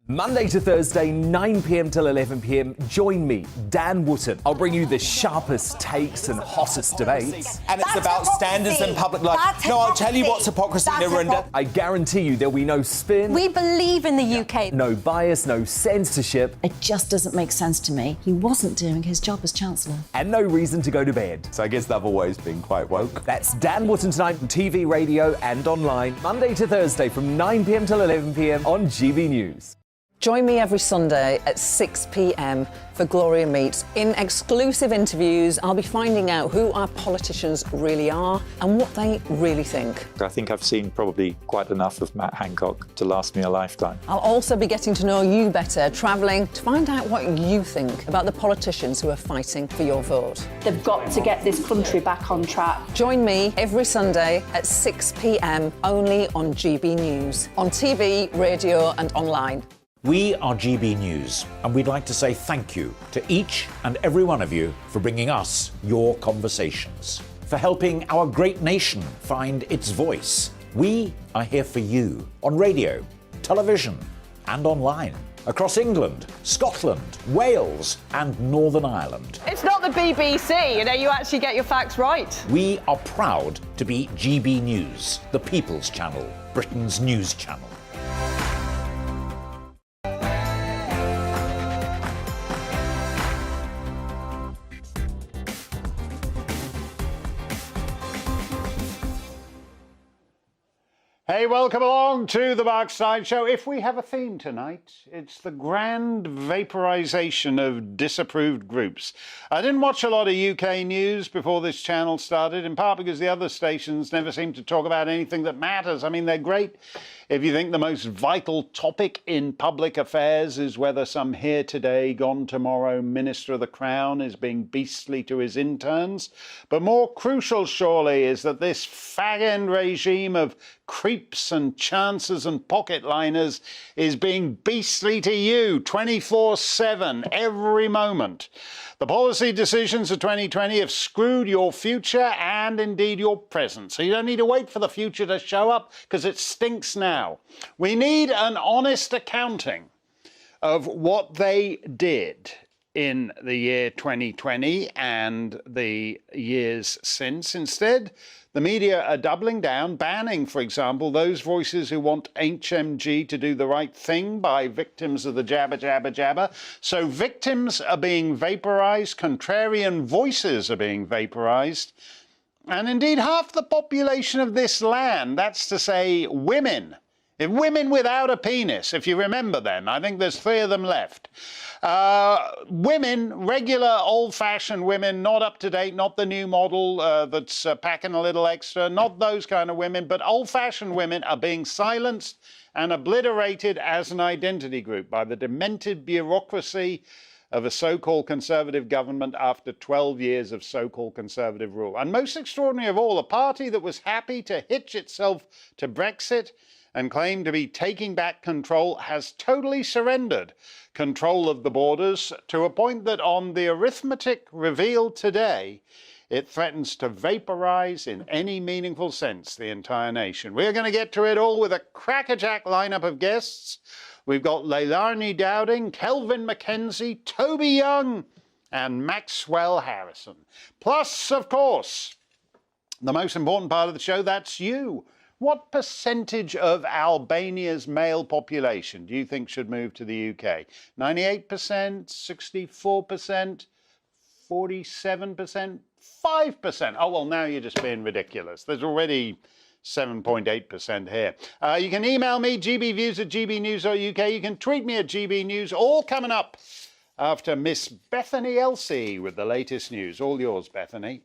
Monday to Thursday, 9 p.m. till 11 p.m. Join me, Dan Wootton. I'll bring you the sharpest takes and hottest debates. And it's about standards and public life. No, I'll tell you what's hypocrisy, Narendra. I guarantee you there'll be no spin. We believe in the UK. No bias, no censorship. It just doesn't make sense to me. He wasn't doing his job as Chancellor. And no reason to go to bed. So I guess they've always been quite woke. That's Dan Wootton tonight on TV, radio and online. Monday to Thursday from 9 p.m. till 11 p.m. on GBNews. Join me every Sunday at 6 p.m. for Gloria Meets. In exclusive interviews, I'll be finding out who our politicians really are and what they really think. I think I've seen probably quite enough of Matt Hancock to last me a lifetime. I'll also be getting to know you better, travelling to find out what you think about the politicians who are fighting for your vote. They've got to get this country back on track. Join me every Sunday at 6 p.m. only on GB News, on TV, radio and online. We are GB News, and we'd like to say thank you to each and every one of you for bringing us your conversations, for helping our great nation find its voice. We are here for you on radio, television, and online, across England, Scotland, Wales, and Northern Ireland. It's not the BBC, you actually get your facts right. We are proud to be GB News, the People's Channel, Britain's news channel. Hey, welcome along to the Mark Steyn Show. If we have a theme tonight, it's the grand vaporisation of disapproved groups. I didn't watch a lot of UK news before this channel started, in part because the other stations never seem to talk about anything that matters. I mean, they're great if you think the most vital topic in public affairs is whether some here today, gone tomorrow Minister of the Crown is being beastly to his interns. But more crucial, surely, is that this fag-end regime of creeps and chances and pocket liners is being beastly to you 24/7, every moment. The policy decisions of 2020 have screwed your future and indeed your present. So you don't need to wait for the future to show up because it stinks now. We need an honest accounting of what they did in the year 2020 and the years since. Instead, the media are doubling down, banning, for example, those voices who want HMG to do the right thing by victims of the jabber, jabber, jabber. So victims are being vaporised, contrarian voices are being vaporised, and indeed half the population of this land, that's to say women, women without a penis, if you remember them. I think there's 3 of them left. Women, regular old-fashioned women, not up to date, not the new model that's packing a little extra, not those kind of women, but old-fashioned women are being silenced and obliterated as an identity group by the demented bureaucracy of a so-called conservative government after 12 years of so-called conservative rule. And most extraordinary of all, a party that was happy to hitch itself to Brexit and claimed to be taking back control has totally surrendered control of the borders to a point that on the arithmetic revealed today, it threatens to vaporise in any meaningful sense the entire nation. We're going to get to it all with a crackerjack lineup of guests. We've got Leilani Dowding, Kelvin McKenzie, Toby Young and Maxwell Harrison. Plus, of course, the most important part of the show, that's you. What percentage of Albania's male population do you think should move to the UK? 98%, 64%, 47%, 5%? Oh, well, now you're just being ridiculous. There's already 7.8% here. You can email me, gbviews@gbnews.uk. You can tweet me at gbnews. All coming up after Miss Bethany Elsey with the latest news. All yours, Bethany.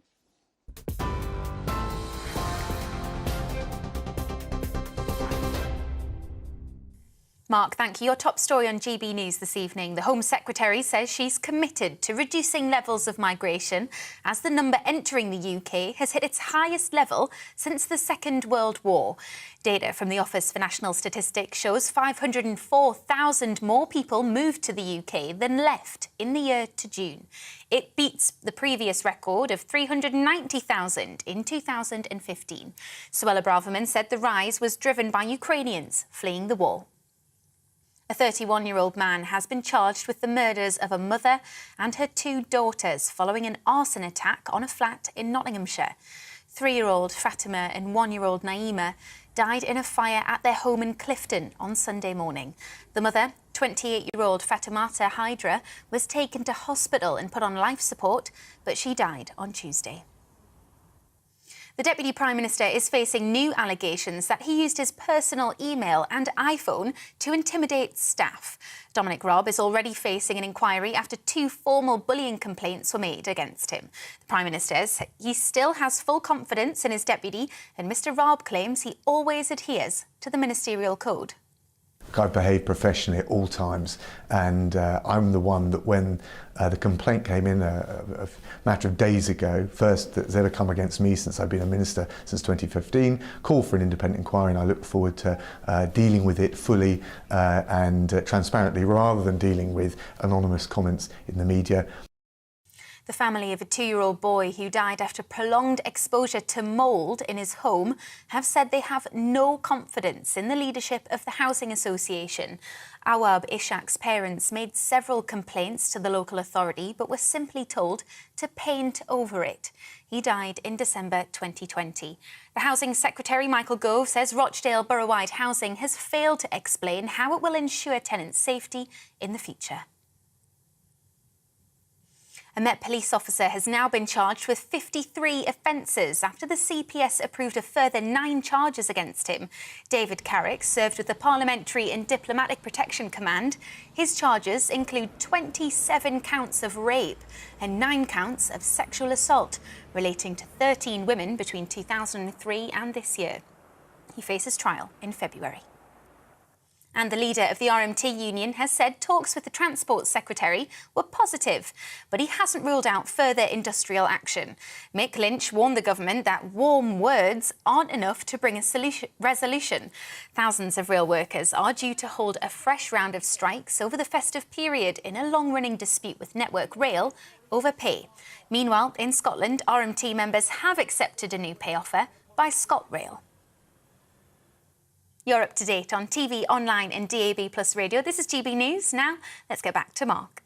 Mark, thank you. Your top story on GB News this evening. The Home Secretary says she's committed to reducing levels of migration as the number entering the UK has hit its highest level since the Second World War. Data from the Office for National Statistics shows 504,000 more people moved to the UK than left in the year to June. It beats the previous record of 390,000 in 2015. Suella Braverman said the rise was driven by Ukrainians fleeing the war. A 31-year-old man has been charged with the murders of a mother and her 2 daughters following an arson attack on a flat in Nottinghamshire. 3-year-old Fatima and 1-year-old Naima died in a fire at their home in Clifton on Sunday morning. The mother, 28-year-old Fatimata Hydra, was taken to hospital and put on life support, but she died on Tuesday. The Deputy Prime Minister is facing new allegations that he used his personal email and iPhone to intimidate staff. Dominic Raab is already facing an inquiry after 2 formal bullying complaints were made against him. The Prime Minister says he still has full confidence in his deputy, and Mr Raab claims he always adheres to the ministerial code. I behave professionally at all times, and I'm the one that when the complaint came in a matter of days ago, first that's ever come against me since I've been a minister since 2015, called for an independent inquiry, and I look forward to dealing with it fully and transparently rather than dealing with anonymous comments in the media. The family of a 2-year-old boy who died after prolonged exposure to mould in his home have said they have no confidence in the leadership of the Housing Association. Awab Ishaq's parents made several complaints to the local authority but were simply told to paint over it. He died in December 2020. The Housing Secretary, Michael Gove, says Rochdale Borough-wide Housing has failed to explain how it will ensure tenants' safety in the future. A Met police officer has now been charged with 53 offences after the CPS approved a further 9 charges against him. David Carrick served with the Parliamentary and Diplomatic Protection Command. His charges include 27 counts of rape and 9 counts of sexual assault relating to 13 women between 2003 and this year. He faces trial in February. And the leader of the RMT union has said talks with the Transport Secretary were positive, but he hasn't ruled out further industrial action. Mick Lynch warned the government that warm words aren't enough to bring a resolution. Thousands of rail workers are due to hold a fresh round of strikes over the festive period in a long-running dispute with Network Rail over pay. Meanwhile, in Scotland, RMT members have accepted a new pay offer by ScotRail. You're up to date on TV, online and DAB+ radio. This is GB News. Now, let's get back to Mark.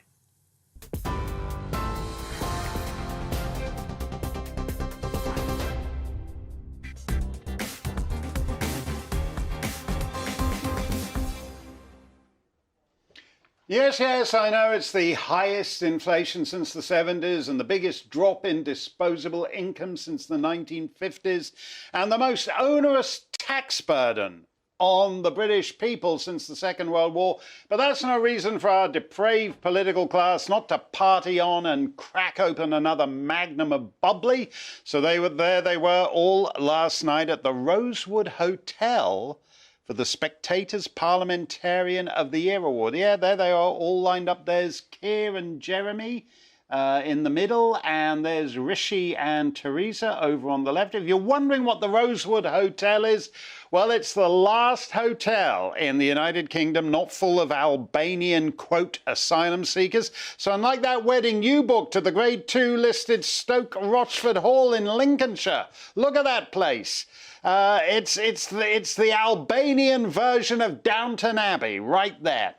Yes, I know it's the highest inflation since the 70s and the biggest drop in disposable income since the 1950s and the most onerous tax burden on the British people since the Second World War. But that's no reason for our depraved political class not to party on and crack open another magnum of bubbly. So they were all last night at the Rosewood Hotel for the Spectator's Parliamentarian of the Year Award. Yeah, there they are, all lined up. There's Keir and Jeremy in the middle, and there's Rishi and Theresa over on the left. If you're wondering what the Rosewood Hotel is, well, it's the last hotel in the United Kingdom not full of Albanian, quote, asylum seekers. So unlike that wedding you booked at the Grade 2 listed Stoke Rochford Hall in Lincolnshire, look at that place. It's the Albanian version of Downton Abbey right there.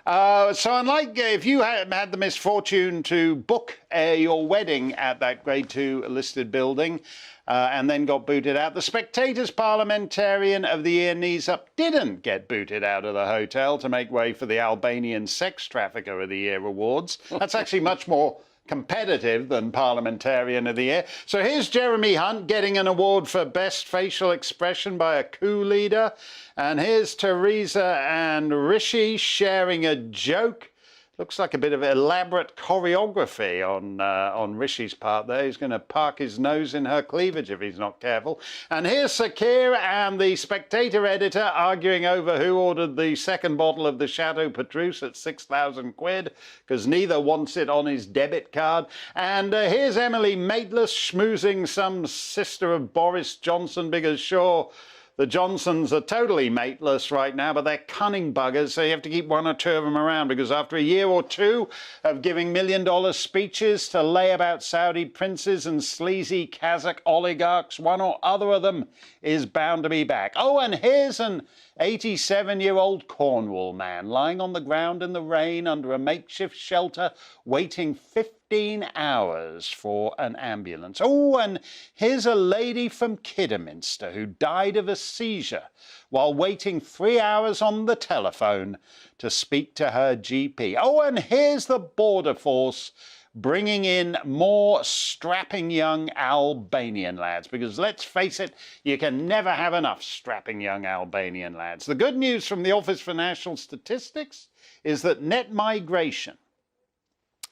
So unlike if you had the misfortune to book your wedding at that Grade 2 listed building and then got booted out, the Spectator's Parliamentarian of the Year knees up didn't get booted out of the hotel to make way for the Albanian Sex Trafficker of the Year awards. That's actually much more competitive than Parliamentarian of the Year. So here's Jeremy Hunt getting an award for Best Facial Expression by a coup leader. And here's Theresa and Rishi sharing a joke. Looks like a bit of elaborate choreography on Rishi's part there. He's going to park his nose in her cleavage if he's not careful. And here's Sir Keir and the Spectator editor arguing over who ordered the second bottle of the Chateau Petrus at 6,000 quid, because neither wants it on his debit card. And here's Emily Maitlis schmoozing some sister of Boris Johnson, because sure, The Johnsons are totally mateless right now, but they're cunning buggers, so you have to keep one or two of them around, because after a year or two of giving million-dollar speeches to lay about Saudi princes and sleazy Kazakh oligarchs, one or other of them is bound to be back. Oh, and here's an 87-year-old Cornwall man lying on the ground in the rain under a makeshift shelter, waiting 15 hours for an ambulance. Oh, and here's a lady from Kidderminster who died of a seizure while waiting 3 hours on the telephone to speak to her GP. Oh, and here's the border force bringing in more strapping young Albanian lads, because let's face it, you can never have enough strapping young Albanian lads. The good news from the Office for National Statistics is that net migration,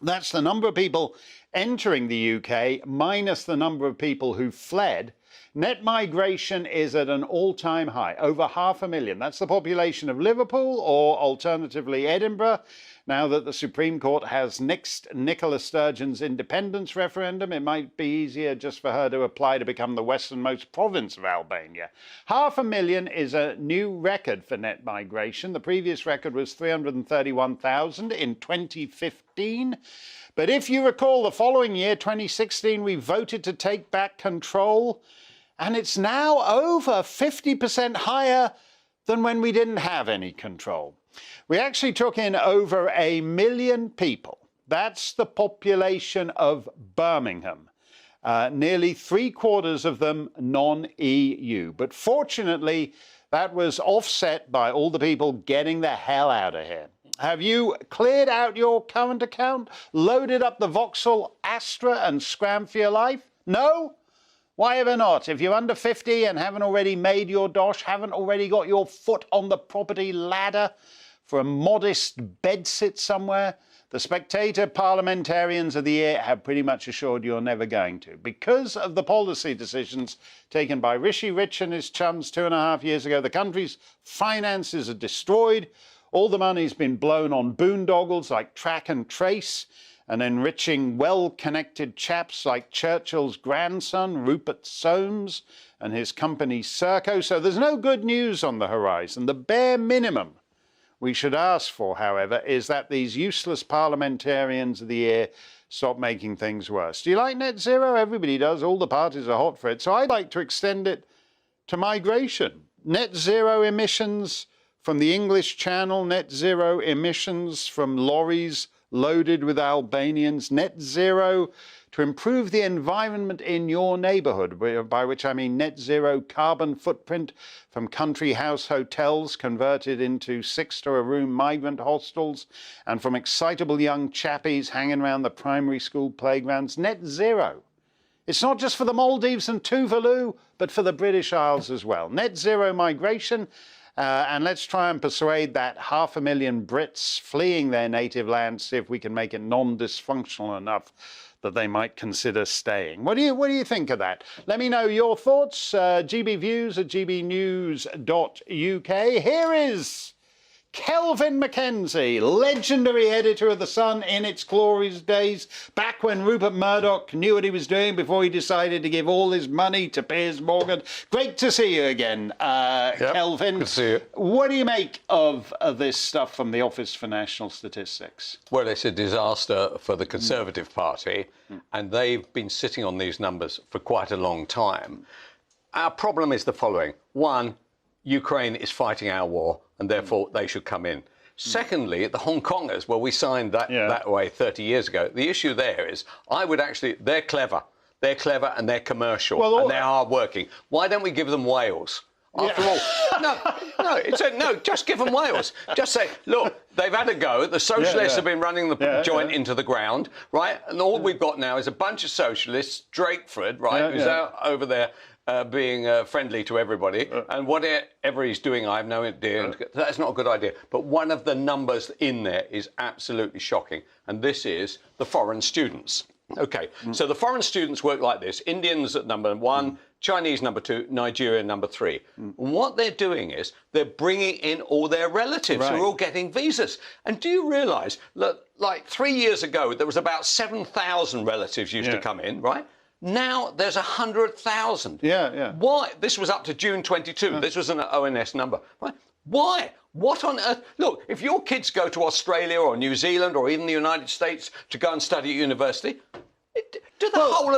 that's the number of people entering the UK minus the number of people who fled, net migration is at an all-time high, over 500,000. That's the population of Liverpool, or alternatively Edinburgh, now that the Supreme Court has nixed Nicola Sturgeon's independence referendum. It might be easier just for her to apply to become the westernmost province of Albania. 500,000 is a new record for net migration. The previous record was 331,000 in 2015. But if you recall, the following year, 2016, we voted to take back control, and it's now over 50% higher than when we didn't have any control. We actually took in over 1 million people. That's the population of Birmingham. Nearly 3/4 of them non-EU. But fortunately, that was offset by all the people getting the hell out of here. Have you cleared out your current account, loaded up the Vauxhall Astra and scrammed for your life? No? Why ever not? If you're under 50 and haven't already made your dosh, haven't already got your foot on the property ladder for a modest bedsit somewhere, the Spectator Parliamentarians of the Year have pretty much assured you're never going to, because of the policy decisions taken by Rishi Rich and his chums 2.5 years ago. The country's finances are destroyed. All the money's been blown on boondoggles like track and trace, and enriching well-connected chaps like Churchill's grandson, Rupert Soames, and his company Serco. So there's no good news on the horizon. The bare minimum we should ask for, however, is that these useless parliamentarians of the year stop making things worse. Do you like net zero? Everybody does. All the parties are hot for it. So I'd like to extend it to migration. Net zero emissions from the English Channel, net zero emissions from lorries loaded with Albanians, net zero to improve the environment in your neighbourhood, by which I mean net zero carbon footprint from country house hotels converted into 6-to-a-room migrant hostels, and from excitable young chappies hanging around the primary school playgrounds. Net zero. It's not just for the Maldives and Tuvalu, but for the British Isles as well. Net zero migration. And let's try and persuade that 500,000 Brits fleeing their native land, see if we can make it non-dysfunctional enough that they might consider staying. What do you think of that? Let me know your thoughts. GBViews at gbnews.uk. Here is Kelvin Mackenzie, legendary editor of The Sun in its glorious days, back when Rupert Murdoch knew what he was doing before he decided to give all his money to Piers Morgan. Great to see you again, Kelvin. Good to see you. What do you make of this stuff from the Office for National Statistics? Well, it's a disaster for the Conservative Party, and they've been sitting on these numbers for quite a long time. Our problem is the following. One, Ukraine is fighting our war, and therefore they should come in. Secondly, the Hong Kongers, well, we signed that way 30 years ago. The issue there is, they're clever. They're clever and they're commercial, and they're hard-working. Why don't we give them Wales? After all, no, just give them Wales. Just say, look, they've had a go. The socialists have been running the joint into the ground, right? And all we've got now is a bunch of socialists, Drakeford, right, who's out over there being friendly to everybody. And whatever he's doing, I have no idea. That's not a good idea. But one of the numbers in there is absolutely shocking. And this is the foreign students. OK, so the foreign students work like this. Indians at number 1, Chinese number 2, Nigeria number 3. And what they're doing is they're bringing in all their relatives who are all getting visas. And do you realise, look, like 3 years ago, there was about 7,000 relatives used to come in, right? Now there's 100,000. Yeah. Why? This was up to June 22. This was an ONS number. Why? What on earth? Look, if your kids go to Australia or New Zealand or even the United States to go and study at university, do the whole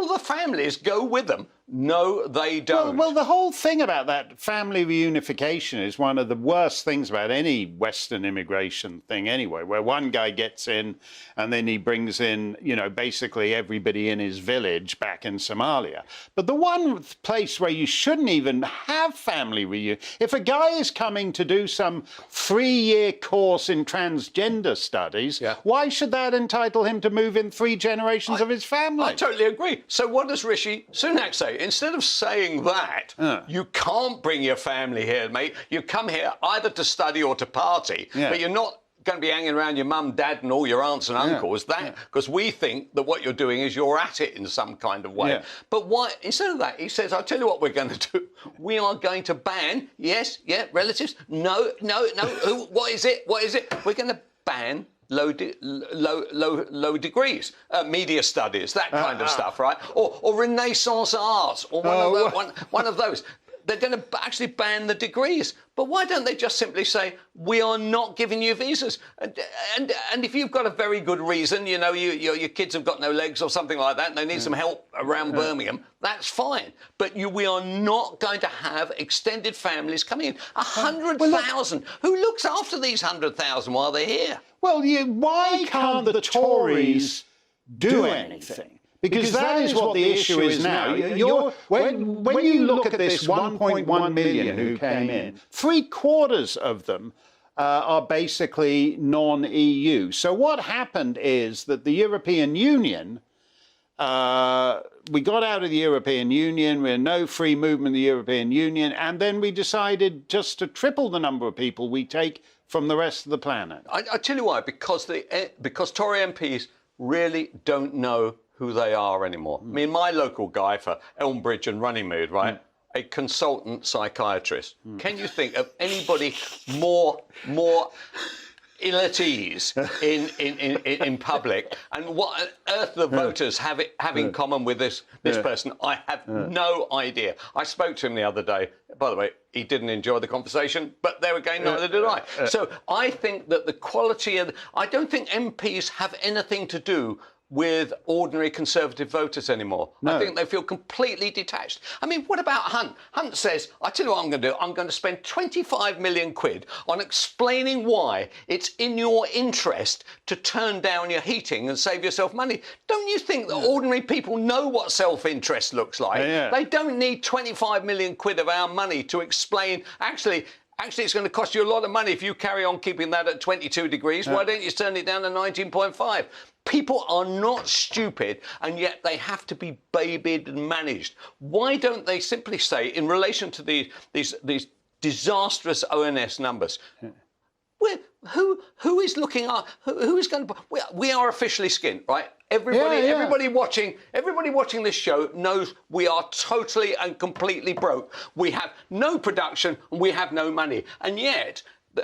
of the families go with them? No, they don't. Well, the whole thing about that family reunification is one of the worst things about any Western immigration thing anyway, where one guy gets in and then he brings in, you know, basically everybody in his village back in Somalia. But the one place where you shouldn't even have family reunion, if a guy is coming to do some 3-year course in transgender studies, why should that entitle him to move in 3 generations of his family? I totally agree. So what does Rishi Sunak say? Instead of saying that, you can't bring your family here, mate. You come here either to study or to party, but you're not going to be hanging around your mum, dad and all your aunts and uncles. Because we think that what you're doing is you're at it in some kind of way. But why? Instead of that, he says, I'll tell you what we're going to do. We are going to ban, relatives. No. What is it? We're going to ban low degrees, media studies, that kind of stuff, right? Or Renaissance arts, or one of those. They're going to actually ban the degrees. But why don't they just simply say, we are not giving you visas? And if you've got a very good reason, you know, your kids have got no legs or something like that, and they need some help around Birmingham, that's fine. But we are not going to have extended families coming in. 100,000. Who looks after these 100,000 while they're here? Well, why can't the Tories do anything? Because that is what the issue is now. When you look at this 1.1 million who came in, 3/4 of them are basically non-EU. So what happened is that the European Union, we got out of the European Union, we had no free movement in the European Union, and then we decided just to triple the number of people we take from the rest of the planet. I tell you why, because Tory MPs really don't know who they are anymore. I mean, my local guy for Elmbridge and Runnymede, right? A consultant psychiatrist. Can you think of anybody more ill at ease in public? And what on earth the voters have in common with this person? I have no idea. I spoke to him the other day. By the way, he didn't enjoy the conversation, but there again, neither did I. So I think that the quality of... I don't think MPs have anything to do with ordinary Conservative voters anymore. No. I think they feel completely detached. I mean, what about Hunt? Hunt says, I tell you what I'm going to do. I'm going to spend 25 million quid on explaining why it's in your interest to turn down your heating and save yourself money. Don't you think that ordinary people know what self-interest looks like? They don't need 25 million quid of our money to explain, actually, it's going to cost you a lot of money if you carry on keeping that at 22 degrees. Why don't you turn it down to 19.5? People are not stupid, and yet they have to be babied and managed. Why don't they simply say, in relation to these disastrous ONS numbers, who is looking at who is going to? We are officially skint, right? Everybody watching this show knows we are totally and completely broke. We have no production and we have no money, and yet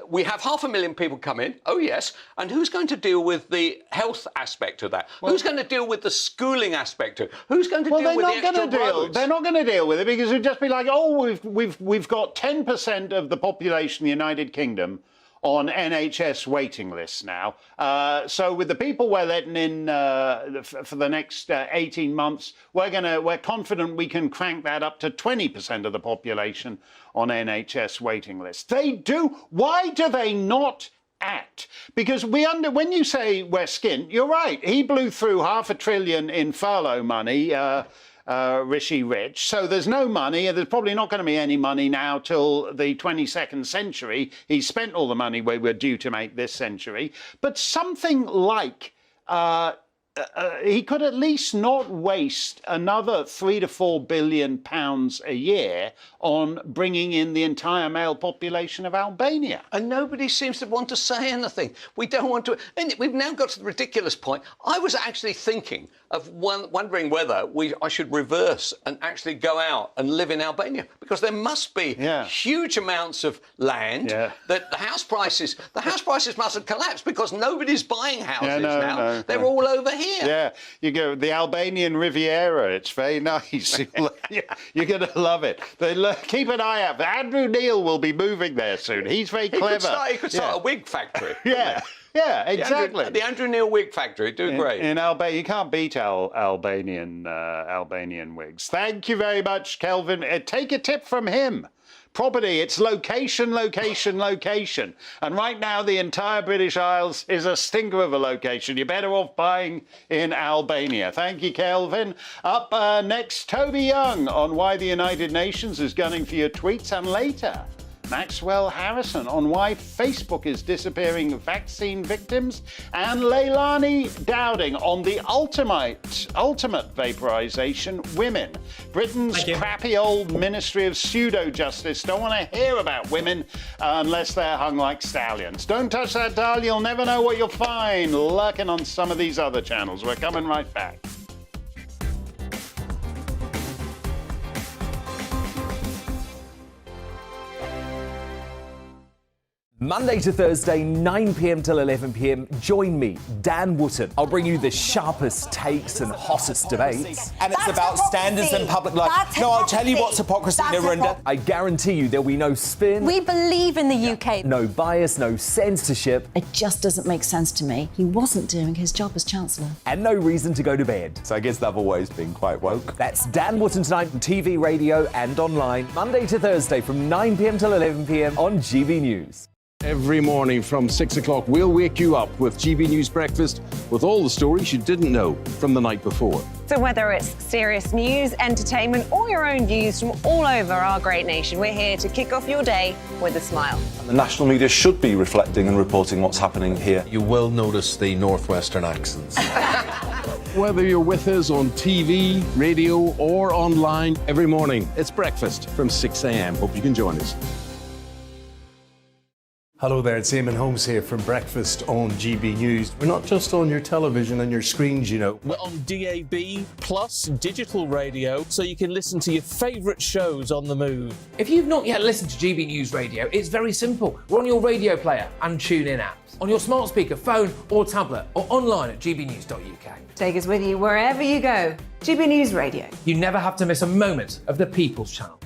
we have 500,000 people come in. Oh yes, and who's going to deal with the health aspect of that? Who's going to deal with the schooling aspect of it? Who's going to deal with the extra roads? They're not going to deal with it because it'd just be like, oh, we've got 10% of the population in the United Kingdom on NHS waiting lists now. So with the people we're letting in for the next 18 months, we're confident we can crank that up to 20% of the population on NHS waiting lists. They do. Why do they not act? Because when you say we're skint, you're right. He blew through $500 billion in furlough money, Rishi Rich. So there's no money, and there's probably not going to be any money now till the 22nd century. He spent all the money we were due to make this century. But something like he could at least not waste another £3 to £4 billion a year on bringing in the entire male population of Albania. And nobody seems to want to say anything. We don't want to. And we've now got to the ridiculous point. I was actually thinking of wondering whether I should reverse and actually go out and live in Albania, because there must be huge amounts of land that the house prices must have collapsed because nobody's buying houses now. They're all over here. here. Yeah, you go the Albanian Riviera. It's very nice. You're going to love it. Keep an eye out. Andrew Neil will be moving there soon. He's very clever. He could start a wig factory. Yeah. Yeah, exactly. The Andrew Neil wig factory, do great. In Albania, you can't beat Albanian wigs. Thank you very much, Kelvin. Take a tip from him. Property, it's location, location, location. And right now, the entire British Isles is a stinker of a location. You're better off buying in Albania. Thank you, Kelvin. Up next, Toby Young on why the United Nations is gunning for your tweets. And later, Maxwell Harrison on why Facebook is disappearing vaccine victims, and Leilani Dowding on the ultimate vaporization women. Britain's crappy old Ministry of Pseudo-Justice don't want to hear about women unless they're hung like stallions. Don't touch that dial, you'll never know what you'll find lurking on some of these other channels. We're coming right back. Monday to Thursday, 9 p.m. till 11 p.m. Join me, Dan Wootton. I'll bring you the sharpest takes and hottest debates. And it's about standards and public life. No, I'll tell you what's hypocrisy, Narendra. I guarantee you there'll be no spin. We believe in the UK. No bias, no censorship. It just doesn't make sense to me. He wasn't doing his job as Chancellor. And no reason to go to bed. So I guess they've always been quite woke. That's Dan Wootton tonight on TV, radio and online. Monday to Thursday from 9 p.m. till 11 p.m. on GB News. Every morning from 6 o'clock, we'll wake you up with GB News Breakfast with all the stories you didn't know from the night before. So whether it's serious news, entertainment, or your own views from all over our great nation, we're here to kick off your day with a smile. The national media should be reflecting and reporting what's happening here. You will notice the northwestern accents. Whether you're with us on TV, radio, or online, every morning, it's breakfast from 6 a.m. Hope you can join us. Hello there, it's Eamon Holmes here from Breakfast on GB News. We're not just on your television and your screens, you know. We're on DAB plus digital radio, so you can listen to your favourite shows on the move. If you've not yet listened to GB News Radio, it's very simple. We're on your radio player and TuneIn apps, on your smart speaker, phone or tablet, or online at gbnews.uk. Take us with you wherever you go. GB News Radio. You never have to miss a moment of the People's Channel.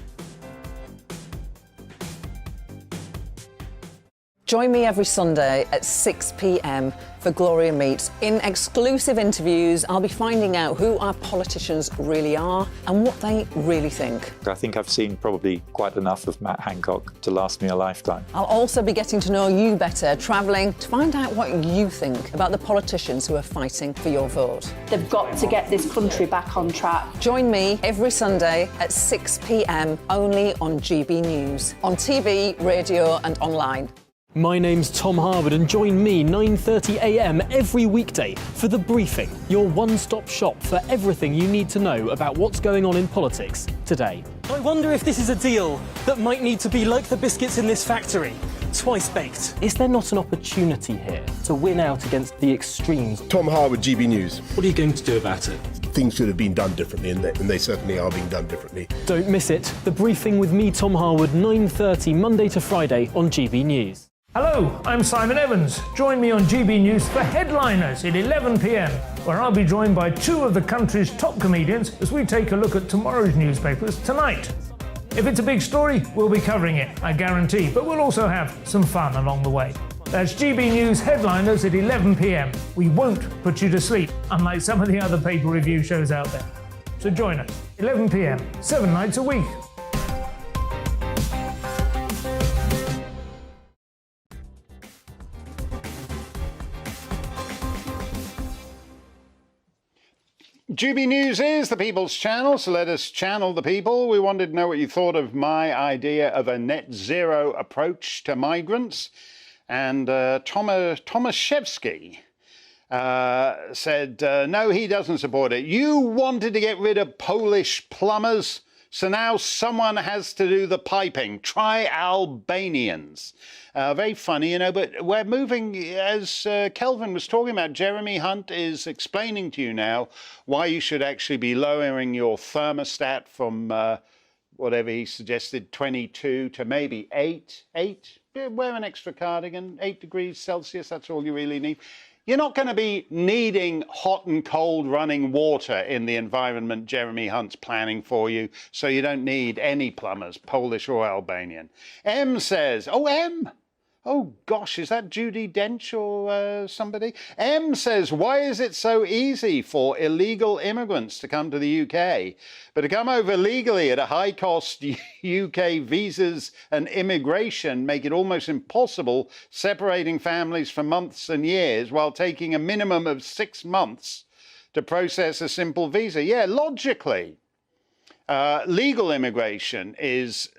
Join me every Sunday at 6 p.m. for Gloria Meets. In exclusive interviews, I'll be finding out who our politicians really are and what they really think. I think I've seen probably quite enough of Matt Hancock to last me a lifetime. I'll also be getting to know you better, travelling to find out what you think about the politicians who are fighting for your vote. They've got to get this country back on track. Join me every Sunday at 6 p.m. only on GB News, on TV, radio and online. My name's Tom Harwood and join me 9:30 a.m. every weekday for The Briefing, your one-stop shop for everything you need to know about what's going on in politics today. I wonder if this is a deal that might need to be like the biscuits in this factory, twice baked. Is there not an opportunity here to win out against the extremes? Tom Harwood, GB News. What are you going to do about it? Things should have been done differently, and they certainly are being done differently. Don't miss it. The Briefing with me, Tom Harwood, 9:30 Monday to Friday on GB News. Hello, I'm Simon Evans. Join me on GB News for Headliners at 11 p.m, where I'll be joined by two of the country's top comedians as we take a look at tomorrow's newspapers tonight. If it's a big story, we'll be covering it, I guarantee, but we'll also have some fun along the way. That's GB News Headliners at 11 p.m. We won't put you to sleep, unlike some of the other paper review shows out there. So join us, 11 p.m, 7 nights a week. GB News is the People's Channel, so let us channel the people. We wanted to know what you thought of my idea of a net zero approach to migrants. And Tomaszewski said, no, he doesn't support it. You wanted to get rid of Polish plumbers, so now someone has to do the piping. Try Albanians. Very funny, you know, but we're moving, as Kelvin was talking about, Jeremy Hunt is explaining to you now why you should actually be lowering your thermostat from whatever he suggested, 22 to maybe 8. Wear an extra cardigan, 8 degrees Celsius, that's all you really need. You're not going to be needing hot and cold running water in the environment Jeremy Hunt's planning for you, so you don't need any plumbers, Polish or Albanian. M says, oh, M. Oh, gosh, is that Judi Dench or somebody? M says, why is it so easy for illegal immigrants to come to the UK, but to come over legally at a high cost? UK visas and immigration make it almost impossible, separating families for months and years while taking a minimum of 6 months to process a simple visa. Yeah, logically. Legal immigration is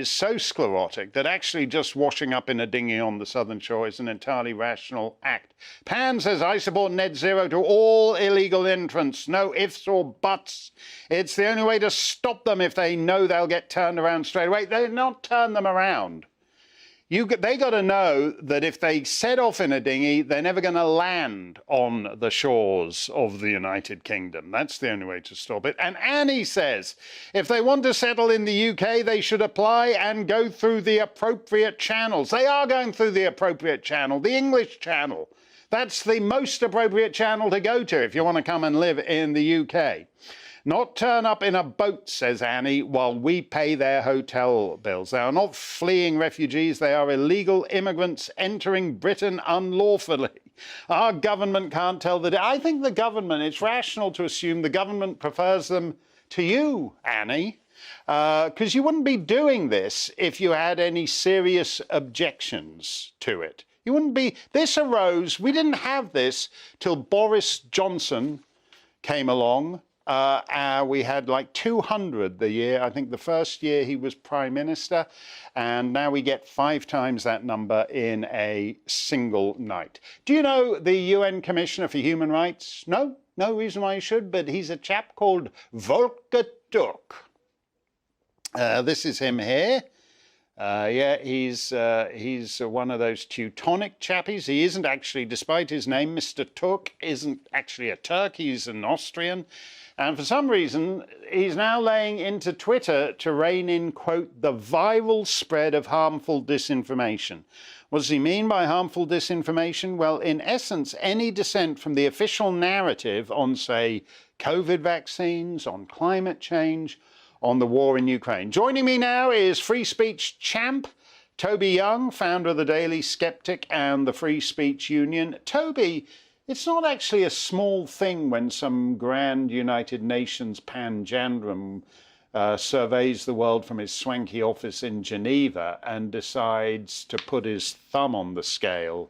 so sclerotic that actually just washing up in a dinghy on the southern shore is an entirely rational act. Pan says, I support net zero to all illegal entrants. No ifs or buts. It's the only way to stop them if they know they'll get turned around straight away. They'll not turn them around. They got to know that if they set off in a dinghy, they're never going to land on the shores of the United Kingdom. That's the only way to stop it. And Annie says, if they want to settle in the UK, they should apply and go through the appropriate channels. They are going through the appropriate channel, the English channel. That's the most appropriate channel to go to if you want to come and live in the UK. Not turn up in a boat, says Annie, while we pay their hotel bills. They are not fleeing refugees. They are illegal immigrants entering Britain unlawfully. Our government can't tell the difference. I think the government, it's rational to assume the government prefers them to you, Annie, because you wouldn't be doing this if you had any serious objections to it. You wouldn't be. This arose, we didn't have this till Boris Johnson came along. We had like 200 the year, I think the first year he was Prime Minister, and now we get 5 times that number in a single night. Do you know the UN Commissioner for Human Rights? No reason why you should, but he's a chap called Volker Turk. This is him here. Yeah, he's one of those Teutonic chappies. He isn't actually, despite his name, Mr. Turk isn't actually a Turk, he's an Austrian. And for some reason, he's now laying into Twitter to rein in, quote, the viral spread of harmful disinformation. What does he mean by harmful disinformation? Well, in essence, any dissent from the official narrative on, say, COVID vaccines, on climate change, on the war in Ukraine. Joining me now is free speech champ Toby Young, founder of the Daily Skeptic and the Free Speech Union. Toby, it's not actually a small thing when some grand United Nations panjandrum surveys the world from his swanky office in Geneva and decides to put his thumb on the scale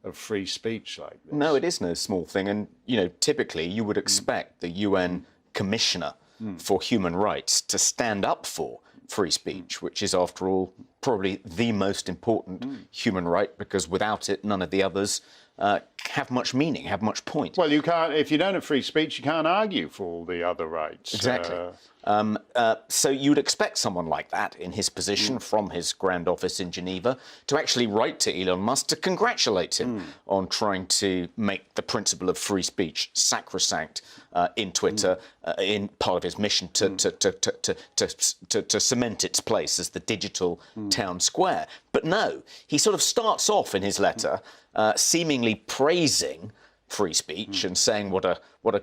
of free speech like this. No, it is no small thing. And, you know, typically you would expect the UN Commissioner for Human Rights to stand up for free speech, which is, after all, probably the most important human right, because without it, none of the others have much meaning, have much point. Well, you can't, if you don't have free speech, you can't argue for all the other rights. Exactly. So you'd expect someone like that in his position from his grand office in Geneva to actually write to Elon Musk to congratulate him on trying to make the principle of free speech sacrosanct in Twitter, in part of his mission to cement its place as the digital town square. But no, he sort of starts off in his letter seemingly praising free speech and saying what a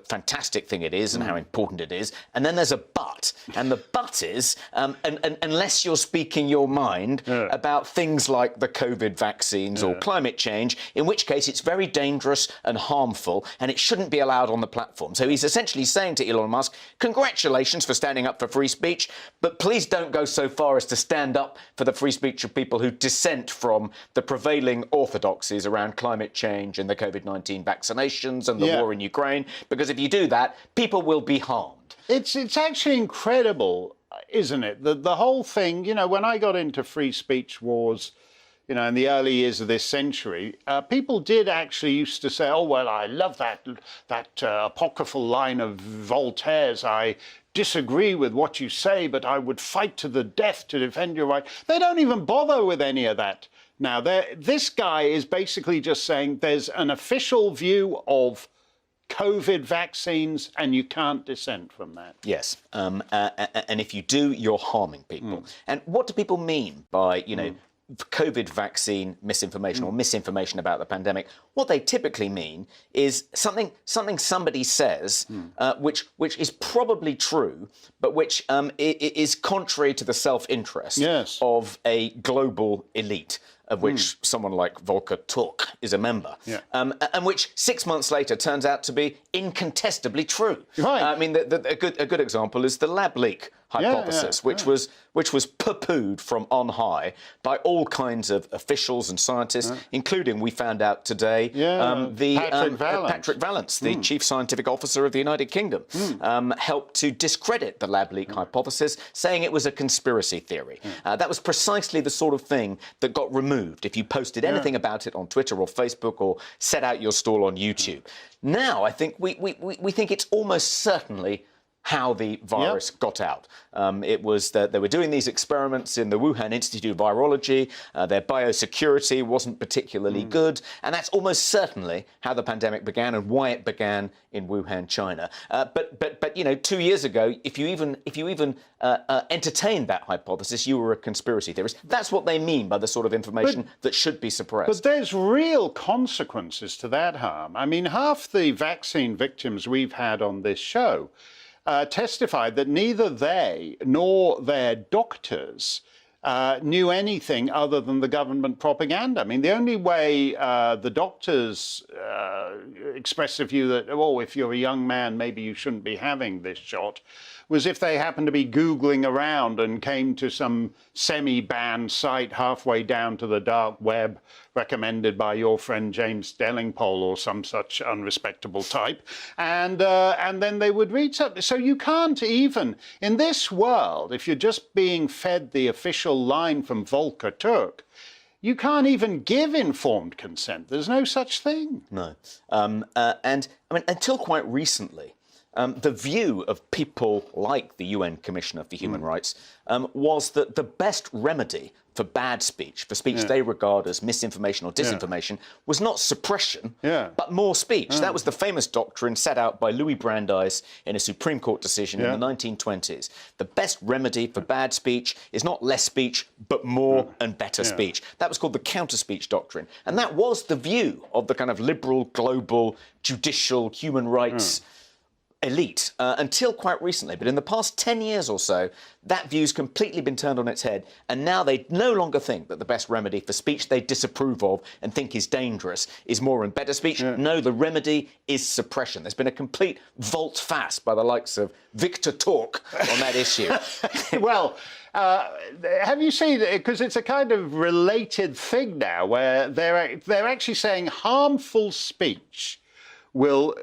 fantastic thing it is and how important it is. And then there's a but. And the but is, unless you're speaking your mind about things like the COVID vaccines or climate change, in which case it's very dangerous and harmful and it shouldn't be allowed on the platform. So he's essentially saying to Elon Musk, congratulations for standing up for free speech, but please don't go so far as to stand up for the free speech of people who dissent from the prevailing orthodoxies around climate change and the COVID-19 vaccinations and the war in Ukraine. Because if you do that, people will be harmed. It's actually incredible, isn't it? The whole thing, you know, when I got into free speech wars, you know, in the early years of this century, people did actually used to say, oh, well, I love that apocryphal line of Voltaire's, I disagree with what you say, but I would fight to the death to defend your right. They don't even bother with any of that now. This guy is basically just saying there's an official view of COVID vaccines, and you can't dissent from that. Yes, and if you do, you're harming people. And what do people mean by, you know, COVID vaccine misinformation or misinformation about the pandemic, what they typically mean is something somebody says which is probably true, but which is contrary to the self-interest of a global elite, of which someone like Volker Turk is a member, and which 6 months later turns out to be incontestably true. Right. I mean, a good example is the lab leak hypothesis, which was poo-pooed from on high by all kinds of officials and scientists, including, we found out today, Patrick Vallance, the chief scientific officer of the United Kingdom, helped to discredit the lab leak hypothesis, saying it was a conspiracy theory. That was precisely the sort of thing that got removed if you posted anything about it on Twitter or Facebook or set out your stall on YouTube. Now, I think we think it's almost certainly how the virus got out. It was that they were doing these experiments in the Wuhan Institute of Virology. Their biosecurity wasn't particularly good, and that's almost certainly how the pandemic began and why it began in Wuhan, China. But you know, 2 years ago, if you even entertained that hypothesis, you were a conspiracy theorist. That's what they mean by the sort of information that should be suppressed. But there's real consequences to that harm. I mean, half the vaccine victims we've had on this show testified that neither they nor their doctors knew anything other than the government propaganda. I mean, the only way the doctors expressed a view that, oh, if you're a young man, maybe you shouldn't be having this shot, was if they happened to be Googling around and came to some semi-banned site halfway down to the dark web recommended by your friend James Dellingpole or some such unrespectable type, and then they would read something. So you can't even, in this world, if you're just being fed the official line from Volker Turk, you can't even give informed consent. There's no such thing. No. And I mean, until quite recently, the view of people like the UN Commissioner for Human Rights was that the best remedy for bad speech, for speech they regard as misinformation or disinformation, was not suppression, but more speech. That was the famous doctrine set out by Louis Brandeis in a Supreme Court decision in the 1920s. The best remedy for bad speech is not less speech, but more and better speech. That was called the counter-speech doctrine. And that was the view of the kind of liberal, global, judicial, human rights elite until quite recently. But in the past 10 years or so, that view's completely been turned on its head. And now they no longer think that the best remedy for speech they disapprove of and think is dangerous is more and better speech. No, the remedy is suppression. There's been a complete volte-face by the likes of Victor Turk on that issue. Well, have you seen it? Because it's a kind of related thing now where they're actually saying harmful speech will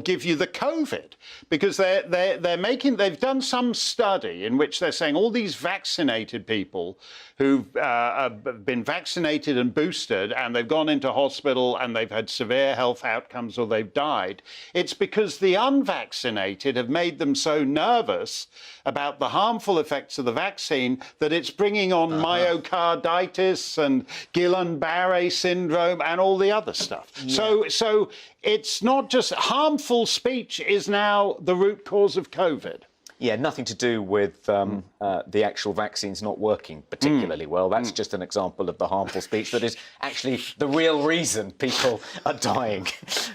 give you the COVID, because they've done some study in which they're saying all these vaccinated people who've been vaccinated and boosted and they've gone into hospital and they've had severe health outcomes or they've died, it's because the unvaccinated have made them so nervous about the harmful effects of the vaccine that it's bringing on myocarditis and Guillain-Barré syndrome and all the other stuff. So it's not just harmful speech is now the root cause of COVID. Yeah, nothing to do with the actual vaccines not working particularly well. That's just an example of the harmful speech that is actually the real reason people are dying.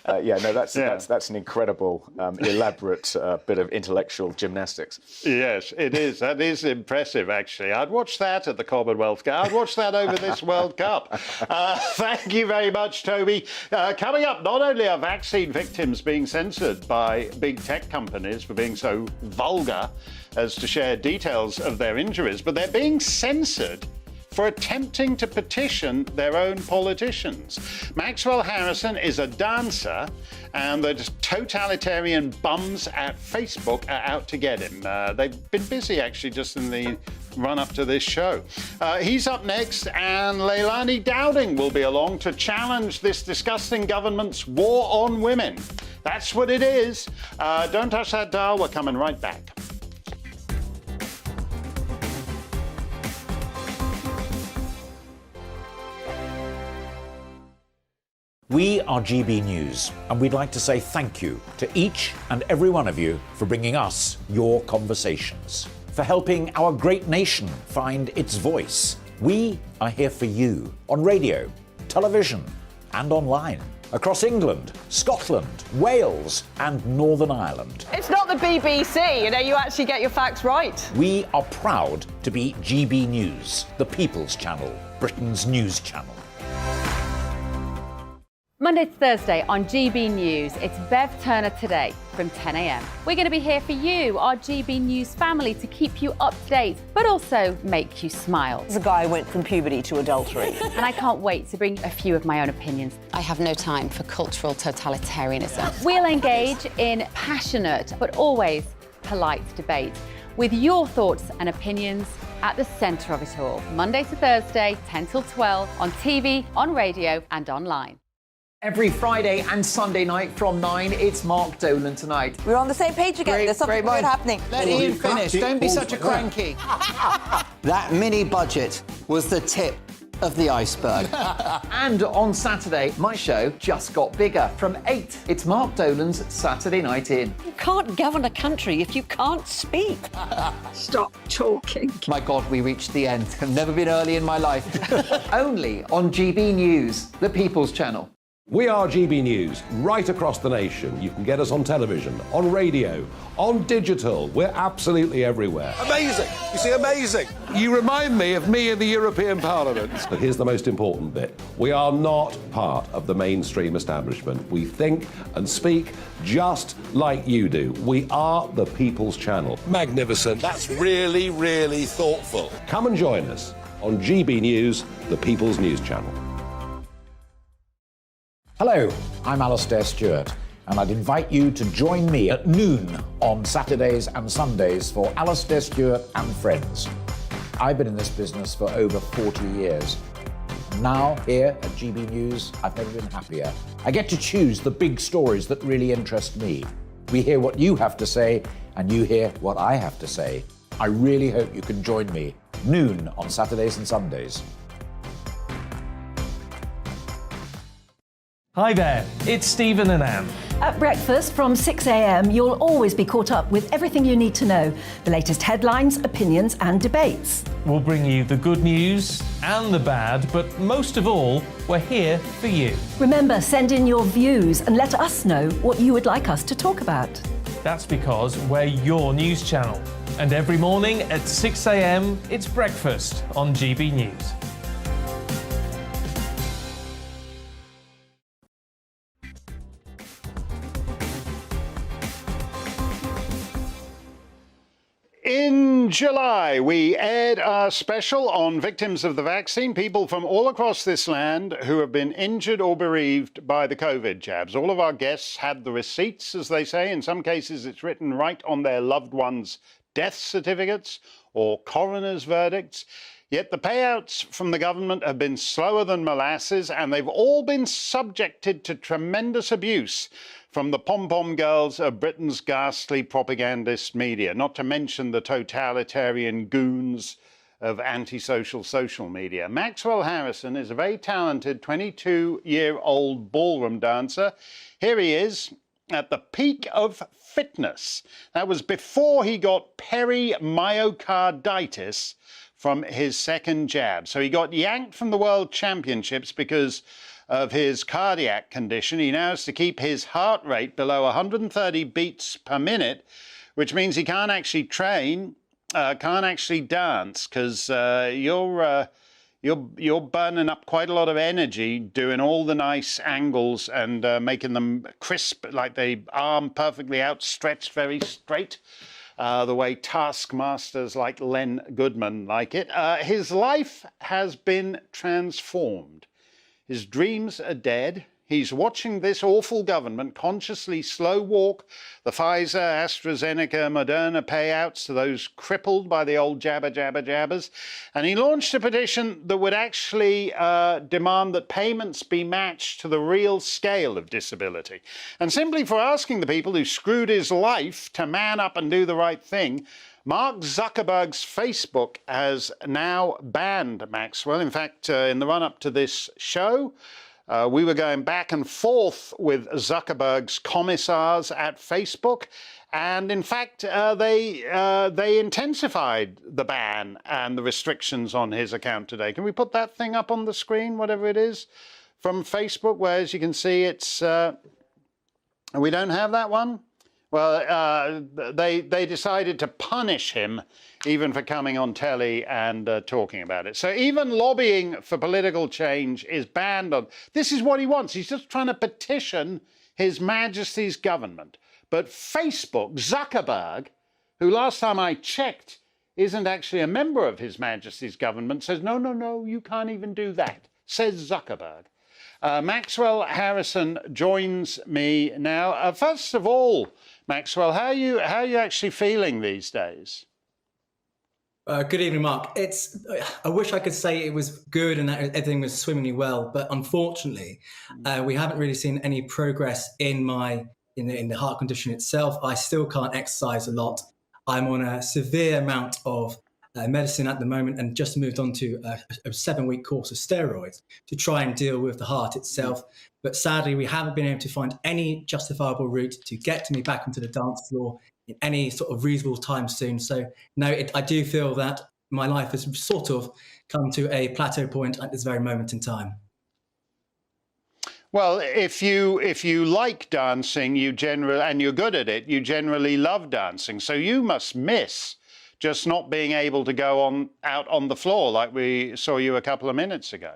That's an incredible, elaborate bit of intellectual gymnastics. Yes, it is. That is impressive, actually. I'd watch that at the Commonwealth Cup. I'd watch that over this World Cup. Thank you very much, Toby. Coming up, not only are vaccine victims being censored by big tech companies for being so vulgar as to share details of their injuries, but they're being censored for attempting to petition their own politicians. Maxwell Harrison is a dancer, and the totalitarian bums at Facebook are out to get him. They've been busy, actually, just in the run-up to this show. He's up next, and Leilani Dowding will be along to challenge this disgusting government's war on women. That's what it is. Don't touch that dial. We're coming right back. We are GB News, and we'd like to say thank you to each and every one of you for bringing us your conversations, for helping our great nation find its voice, We are here for you on radio, television, and online. Across England, Scotland, Wales, and Northern Ireland. It's not the BBC, you actually get your facts right. We are proud to be GB News, the People's Channel, Britain's news channel. Monday to Thursday on GB News, it's Bev Turner Today from 10 a.m. We're going to be here for you, our GB News family, to keep you up to date, but also make you smile. The guy went from puberty to adultery. And I can't wait to bring a few of my own opinions. I have no time for cultural totalitarianism. We'll engage in passionate, but always polite debate, with your thoughts and opinions at the centre of it all. Monday to Thursday, 10 till 12, on TV, on radio, and online. Every Friday and Sunday night from 9, it's Mark Dolan Tonight. We're on the same page again. There's something weird happening. Let Ian finish. Don't be such a cranky. That mini budget was the tip of the iceberg. And on Saturday, my show just got bigger. From 8, it's Mark Dolan's Saturday Night In. You can't govern a country if you can't speak. Stop talking. My God, we reached the end. I've never been early in my life. Only on GB News, the People's Channel. We are GB News, right across the nation. You can get us on television, on radio, on digital. We're absolutely everywhere. Amazing. You see, amazing. You remind me of me in the European Parliament. But here's the most important bit. We are not part of the mainstream establishment. We think and speak just like you do. We are the People's Channel. Magnificent. That's really, really thoughtful. Come and join us on GB News, the People's News Channel. Hello, I'm Alastair Stewart, and I'd invite you to join me at noon on Saturdays and Sundays for Alastair Stewart and Friends. I've been in this business for over 40 years. Now, here at GB News, I've never been happier. I get to choose the big stories that really interest me. We hear what you have to say, and you hear what I have to say. I really hope you can join me, noon on Saturdays and Sundays. Hi there, it's Stephen and Anne. At breakfast from 6 a.m, you'll always be caught up with everything you need to know, the latest headlines, opinions and debates. We'll bring you the good news and the bad, but most of all, we're here for you. Remember, send in your views and let us know what you would like us to talk about. That's because we're your news channel. And every morning at 6 a.m, it's breakfast on GB News. In July, we aired our special on victims of the vaccine, people from all across this land who have been injured or bereaved by the COVID jabs. All of our guests had the receipts, as they say. In some cases, it's written right on their loved ones' death certificates or coroner's verdicts. Yet the payouts from the government have been slower than molasses, and they've all been subjected to tremendous abuse from the pom-pom girls of Britain's ghastly propagandist media, not to mention the totalitarian goons of antisocial social media. Maxwell Harrison is a very talented 22-year-old ballroom dancer. Here he is at the peak of fitness. That was before he got perimyocarditis from his second jab. So he got yanked from the World Championships because of his cardiac condition. He now has to keep his heart rate below 130 beats per minute, which means he can't actually train, can't actually dance, because you're burning up quite a lot of energy doing all the nice angles and making them crisp, like the arm perfectly outstretched, very straight. The way taskmasters like Len Goodman like it. His life has been transformed. His dreams are dead. He's watching this awful government consciously slow walk the Pfizer, AstraZeneca, Moderna payouts to those crippled by the old jabbers. And he launched a petition that would actually demand that payments be matched to the real scale of disability. And simply for asking the people who screwed his life to man up and do the right thing, Mark Zuckerberg's Facebook has now banned Maxwell. In fact, in the run-up to this show, we were going back and forth with Zuckerberg's commissars at Facebook, And in fact, they intensified the ban and the restrictions on his account today. Can we put that thing up on the screen, whatever it is, from Facebook, where, as you can see, it's... we don't have that one? Well, they decided to punish him even for coming on telly and talking about it. So even lobbying for political change is banned on... This is what he wants. He's just trying to petition His Majesty's government. But Facebook, Zuckerberg, who last time I checked isn't actually a member of His Majesty's government, says, no, no, no, you can't even do that, says Zuckerberg. Maxwell Harrison joins me now. First of all, Maxwell, how are you actually feeling these days? Good evening, Mark. I wish I could say it was good and that everything was swimmingly well, but unfortunately, we haven't really seen any progress in the heart condition itself. I still can't exercise a lot. I'm on a severe amount of medicine at the moment and just moved on to a 7-week course of steroids to try and deal with the heart itself. But sadly, we haven't been able to find any justifiable route to get me back onto the dance floor in any sort of reasonable time soon. So no, I do feel that my life has sort of come to a plateau point at this very moment in time. Well, if you like dancing, and you're good at it, you generally love dancing. So you must miss just not being able to go out on the floor like we saw you a couple of minutes ago.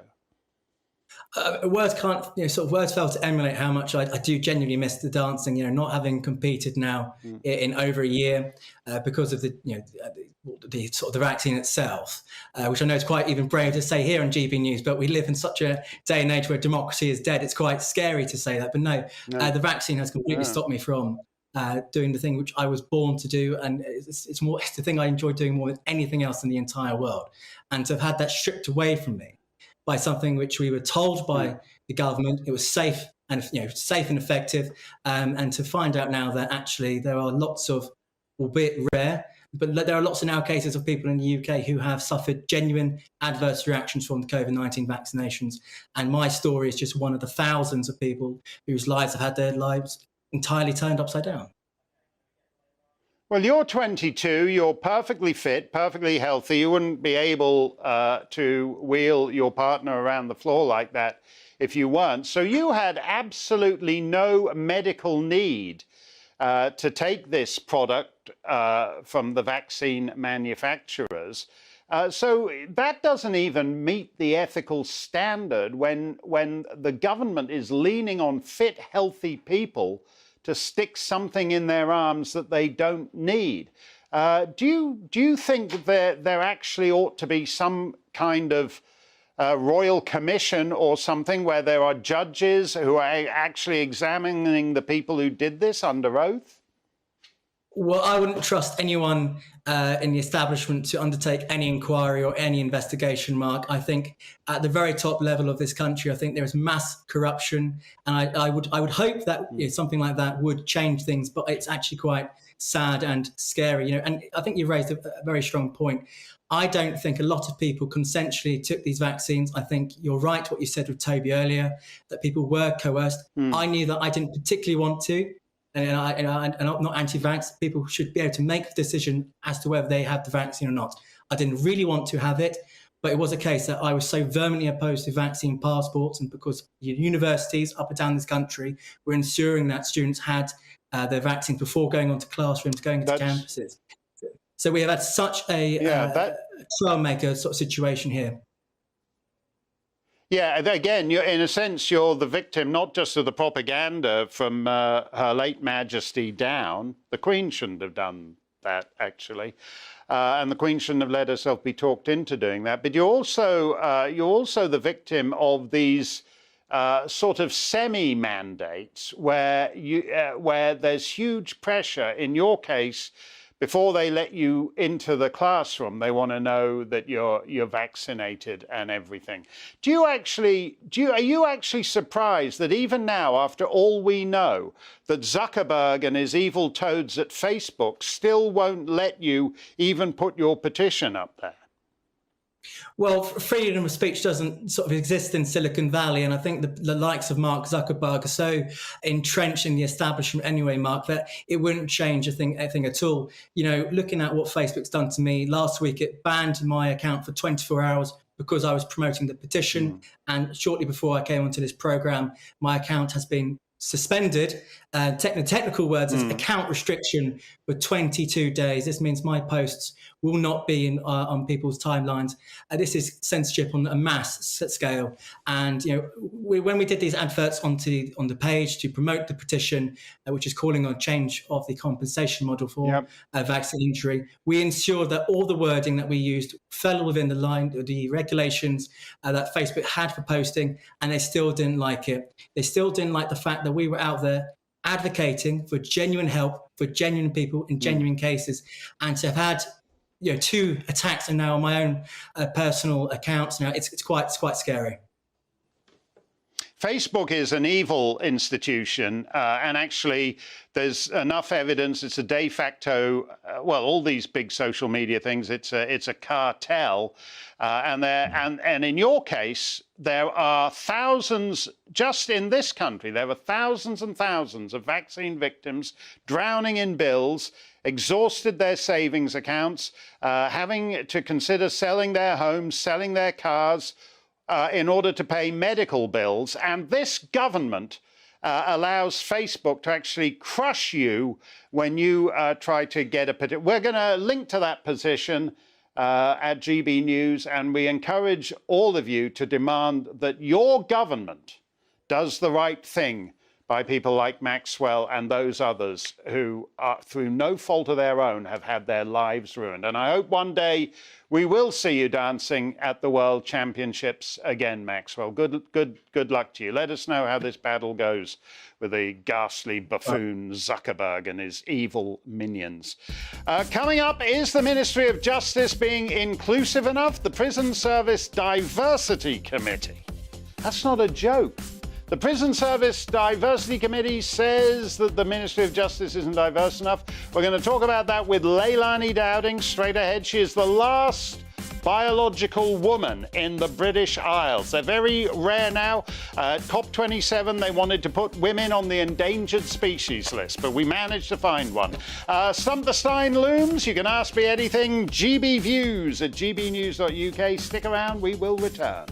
Words can't, words fail to emulate how much I do genuinely miss the dancing. Not having competed now in over a year because of the vaccine itself, which I know is quite even brave to say here on GB News. But we live in such a day and age where democracy is dead. It's quite scary to say that. But no. The vaccine has completely stopped me from doing the thing which I was born to do, and it's the thing I enjoy doing more than anything else in the entire world. And to have had that stripped away from me by something which we were told by the government it was safe and safe and effective, and to find out now that actually there are lots of, albeit rare, but there are lots of now cases of people in the UK who have suffered genuine adverse reactions from the COVID-19 vaccinations, and my story is just one of the thousands of people whose lives have had their lives entirely turned upside down. Well, you're 22, you're perfectly fit, perfectly healthy. You wouldn't be able to wheel your partner around the floor like that if you weren't. So you had absolutely no medical need to take this product from the vaccine manufacturers. So that doesn't even meet the ethical standard when the government is leaning on fit, healthy people to stick something in their arms that they don't need. Do you think that there actually ought to be some kind of royal commission or something where there are judges who are actually examining the people who did this under oath? Well, I wouldn't trust anyone in the establishment to undertake any inquiry or any investigation, Mark. I think at the very top level of this country, I think there is mass corruption, and I would hope that something like that would change things. But it's actually quite sad and scary, And I think you raised a very strong point. I don't think a lot of people consensually took these vaccines. I think you're right what you said with Toby earlier, that people were coerced. I knew that I didn't particularly want to. And I'm not anti-vax. People should be able to make a decision as to whether they have the vaccine or not. I didn't really want to have it, but it was a case that I was so vehemently opposed to vaccine passports, and because universities up and down this country were ensuring that students had their vaccines before going onto classrooms, going into campuses. So we have had such a trailmaker sort of situation here. Yeah, again, in a sense, you're the victim not just of the propaganda from Her Late Majesty down. The Queen shouldn't have done that, actually. And the Queen shouldn't have let herself be talked into doing that. But you're also the victim of these sort of semi-mandates where there's huge pressure. In your case, before they let you into the classroom, they want to know that you're vaccinated and everything. Are you actually surprised that even now, after all we know, that Zuckerberg and his evil toads at Facebook still won't let you even put your petition up there? Well, freedom of speech doesn't sort of exist in Silicon Valley, and I think the likes of Mark Zuckerberg are so entrenched in the establishment anyway, Mark, that it wouldn't change a thing at all. You know, looking at what Facebook's done to me, last week it banned my account for 24 hours because I was promoting the petition, and shortly before I came onto this program, my account has been suspended. Technical words is account restriction for 22 days. This means my posts will not be on people's timelines. This is censorship on a mass scale. And you know, when we did these adverts on the page to promote the petition, which is calling on change of the compensation model for vaccine injury, we ensured that all the wording that we used fell within the regulations that Facebook had for posting, and they still didn't like it. They still didn't like the fact that we were out there advocating for genuine help for genuine people in genuine cases, and to have had 2 attacks and now on my own personal accounts now, it's quite scary. Facebook is an evil institution, and actually there's enough evidence. It's a de facto, all these big social media things, it's a cartel. And in your case, there are thousands, just in this country, there are thousands and thousands of vaccine victims drowning in bills, exhausted their savings accounts, having to consider selling their homes, selling their cars, in order to pay medical bills. And this government allows Facebook to actually crush you when you try to get a petition. We're going to link to that position at GB News, and we encourage all of you to demand that your government does the right thing by people like Maxwell and those others who, through no fault of their own, have had their lives ruined. And I hope one day we will see you dancing at the World Championships again, Maxwell. Good luck to you. Let us know how this battle goes with the ghastly buffoon Zuckerberg and his evil minions. Coming up, is the Ministry of Justice being inclusive enough? The Prison Service Diversity Committee. That's not a joke. The Prison Service Diversity Committee says that the Ministry of Justice isn't diverse enough. We're going to talk about that with Leilani Dowding straight ahead. She is the last biological woman in the British Isles. They're very rare now. At COP27, they wanted to put women on the endangered species list, but we managed to find one. Stump the Steyn looms. You can ask me anything. GB Views at gbnews.uk. Stick around. We will return.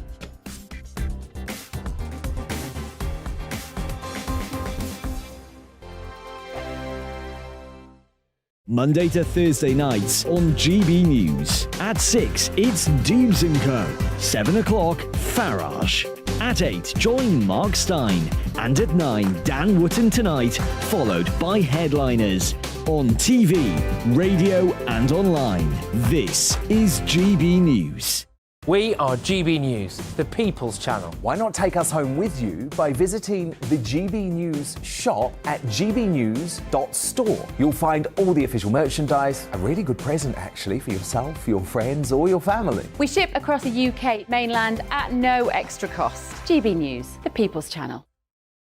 Monday to Thursday nights on GB News. At 6, it's Dubes & Co. 7 o'clock, Farage. At 8, join Mark Steyn. And at 9, Dan Wootton Tonight, followed by Headliners. On TV, radio and online. This is GB News. We are GB News, the People's Channel. Why not take us home with you by visiting the GB News shop at gbnews.store. You'll find all the official merchandise, a really good present actually for yourself, your friends or your family. We ship across the UK mainland at no extra cost. GB News, the People's Channel.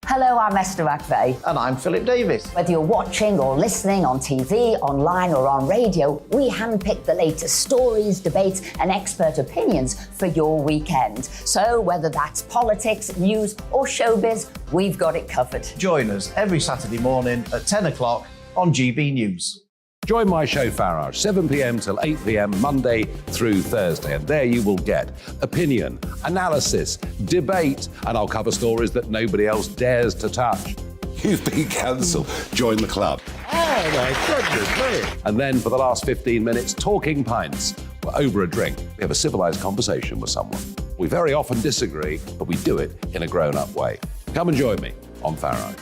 Hello, I'm Esther McVeigh. And I'm Philip Davis. Whether you're watching or listening on TV, online or on radio, we handpick the latest stories, debates and expert opinions for your weekend. So whether that's politics, news or showbiz, we've got it covered. Join us every Saturday morning at 10 o'clock on GB News. Join my show Farage, 7 p.m. till 8 p.m. Monday through Thursday, and there you will get opinion, analysis, debate, and I'll cover stories that nobody else dares to touch. You've been cancelled. Join the club. Oh my goodness me! And then for the last 15 minutes, talking pints. We're over a drink. We have a civilised conversation with someone. We very often disagree, but we do it in a grown-up way. Come and join me on Farage.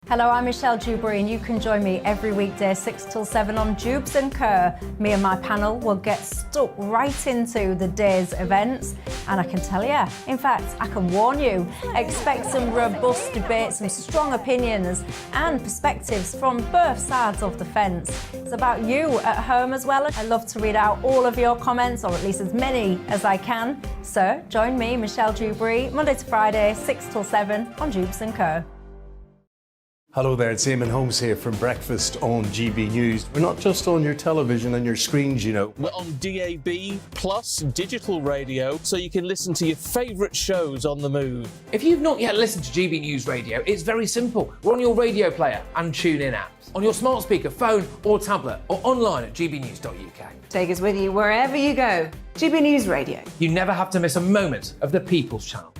Hello, I'm Michelle Dewberry, and you can join me every weekday 6 till 7 on Dubes & Kerr. Me and my panel will get stuck right into the day's events, and I can tell you, in fact, I can warn you, expect some robust debates, some strong opinions and perspectives from both sides of the fence. It's about you at home as well. I love to read out all of your comments, or at least as many as I can. So join me, Michelle Dewberry, Monday to Friday, 6 till 7 on Dubes & Kerr. Hello there, it's Eamon Holmes here from Breakfast on GB News. We're not just on your television and your screens, you know. We're on DAB plus digital radio, so you can listen to your favourite shows on the move. If you've not yet listened to GB News Radio, it's very simple. We're on your radio player and TuneIn apps, on your smart speaker, phone or tablet, or online at gbnews.uk. Take us with you wherever you go. GB News Radio. You never have to miss a moment of the People's Channel.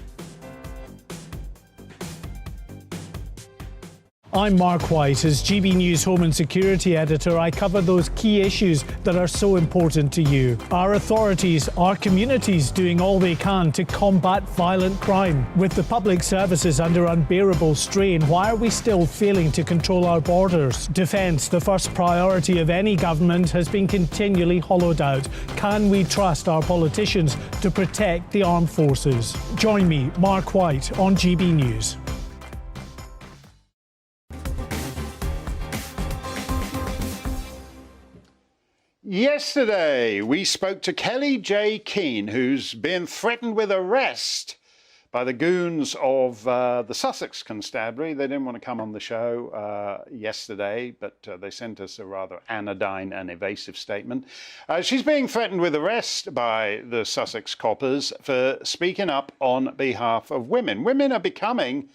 I'm Mark White. As GB News Home and Security Editor, I cover those key issues that are so important to you. Our authorities, our communities doing all they can to combat violent crime. With the public services under unbearable strain, why are we still failing to control our borders? Defence, the first priority of any government, has been continually hollowed out. Can we trust our politicians to protect the armed forces? Join me, Mark White, on GB News. Yesterday, we spoke to Kelly J. Keane, who's been threatened with arrest by the goons of the Sussex Constabulary. They didn't want to come on the show yesterday, but they sent us a rather anodyne and evasive statement. She's being threatened with arrest by the Sussex coppers for speaking up on behalf of women. Women are becoming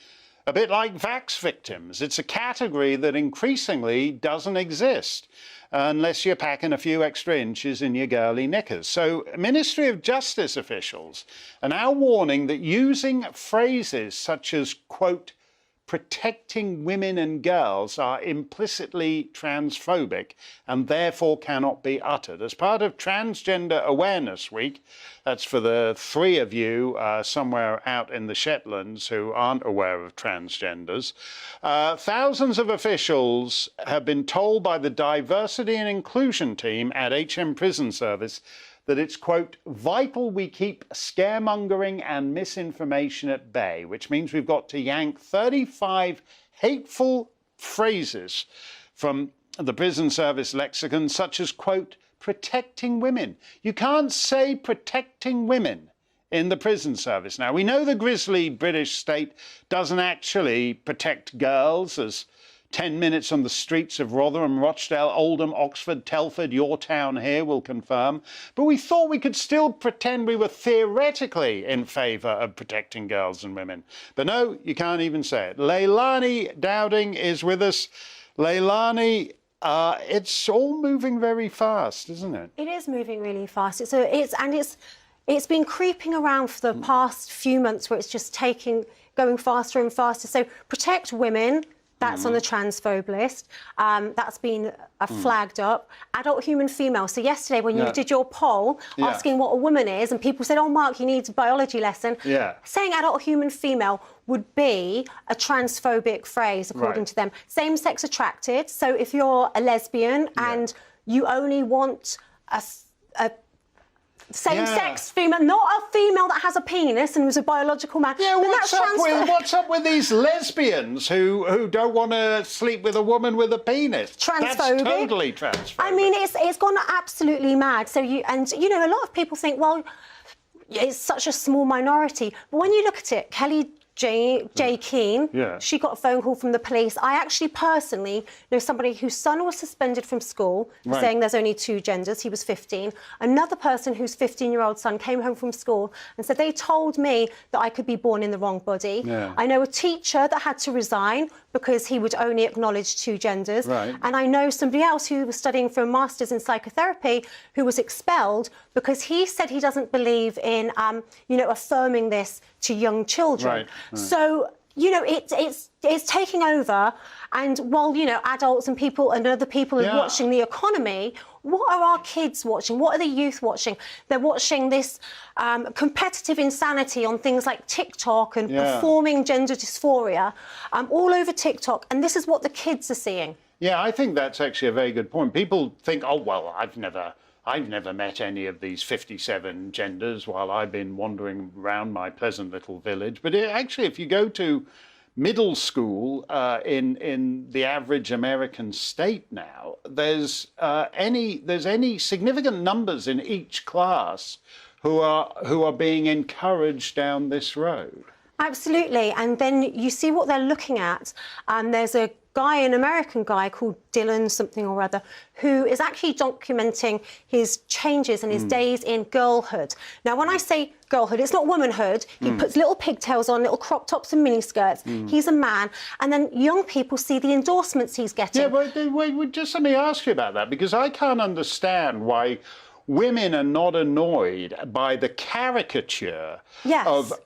a bit like vax victims. It's a category that increasingly doesn't exist unless you're packing a few extra inches in your girly knickers. So Ministry of Justice officials are now warning that using phrases such as, quote, protecting women and girls are implicitly transphobic and therefore cannot be uttered. As part of Transgender Awareness Week, that's for the three of you somewhere out in the Shetlands who aren't aware of transgenders, thousands of officials have been told by the diversity and inclusion team at HM Prison Service that it's, quote, vital we keep scaremongering and misinformation at bay, which means we've got to yank 35 hateful phrases from the prison service lexicon, such as, quote, protecting women. You can't say protecting women in the prison service. Now, we know the grisly British state doesn't actually protect girls, as 10 minutes on the streets of Rotherham, Rochdale, Oldham, Oxford, Telford, your town here will confirm. But we thought we could still pretend we were theoretically in favour of protecting girls and women. But no, you can't even say it. Leilani Dowding is with us. Leilani, it's all moving very fast, isn't it? It is moving really fast. It's been creeping around for the past few months, where it's just going faster and faster. So protect women. That's on the transphobe list. That's been flagged up. Adult human female. So yesterday when you did your poll asking what a woman is, and people said, oh, Mark, you need a biology lesson. Saying adult human female would be a transphobic phrase, according to them. Same-sex attracted. So if you're a lesbian and you only want a same-sex female, not a female that has a penis and was a biological man. Yeah, what's up with these lesbians who don't want to sleep with a woman with a penis? Transphobic. That's totally transphobic. I mean, it's gone absolutely mad. So a lot of people think, well, it's such a small minority. But when you look at it, Kelly J. Keane, she got a phone call from the police. I actually personally know somebody whose son was suspended from school, saying there's only two genders. He was 15. Another person whose 15-year-old son came home from school and said they told me that I could be born in the wrong body. I know a teacher that had to resign because he would only acknowledge two genders. And I know somebody else who was studying for a master's in psychotherapy who was expelled because he said he doesn't believe in, affirming this to young children. So, it's taking over. And while, adults and people and other people are watching the economy, what are our kids watching? What are the youth watching? They're watching this competitive insanity on things like TikTok and performing gender dysphoria all over TikTok. And this is what the kids are seeing. Yeah, I think that's actually a very good point. People think, oh, well, I've never met any of these 57 genders while I've been wandering around my pleasant little village. But actually, if you go to middle school in the average American state now, there's any significant numbers in each class who are being encouraged down this road. Absolutely. And then you see what they're looking at. There's a guy, an American guy called Dylan something or other, who is actually documenting his changes and his days in girlhood. Now, when I say girlhood, it's not womanhood. He puts little pigtails on, little crop tops and miniskirts. He's a man. And then young people see the endorsements he's getting. Yeah, wait, just let me ask you about that, because I can't understand why women are not annoyed by the caricature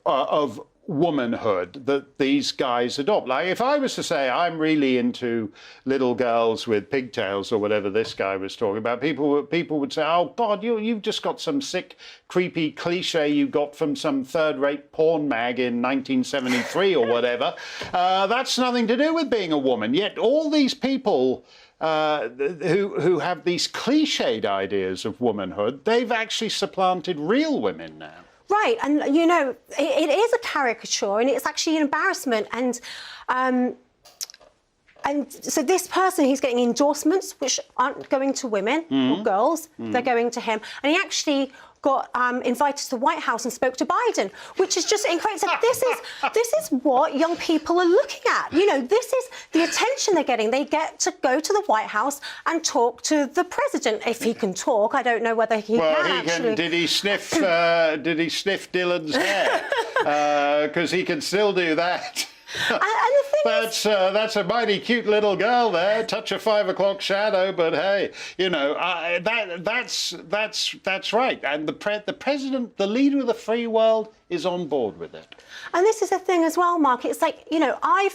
of womanhood that these guys adopt. Like, if I was to say I'm really into little girls with pigtails or whatever this guy was talking about, people would say, oh God, you've just got some sick, creepy cliche you got from some third-rate porn mag in 1973 or whatever. That's nothing to do with being a woman. Yet all these people who have these cliched ideas of womanhood, they've actually supplanted real women now. Right, and you know, it is a caricature, and it's actually an embarrassment. And so this person, he's getting endorsements which aren't going to women or girls; they're going to him. And he actually got invited to the White House and spoke to Biden, which is just incredible. So this is what young people are looking at. You know, this is the attention they're getting. They get to go to the White House and talk to the president, if he can talk. I don't know whether he can actually. Did he sniff Dylan's hair? Because he can still do that. And the thing that's a mighty cute little girl there. Touch a 5 o'clock shadow, but hey, you know, that's right. And the president, the leader of the free world, is on board with it. And this is the thing as well, Mark. It's like, you know, I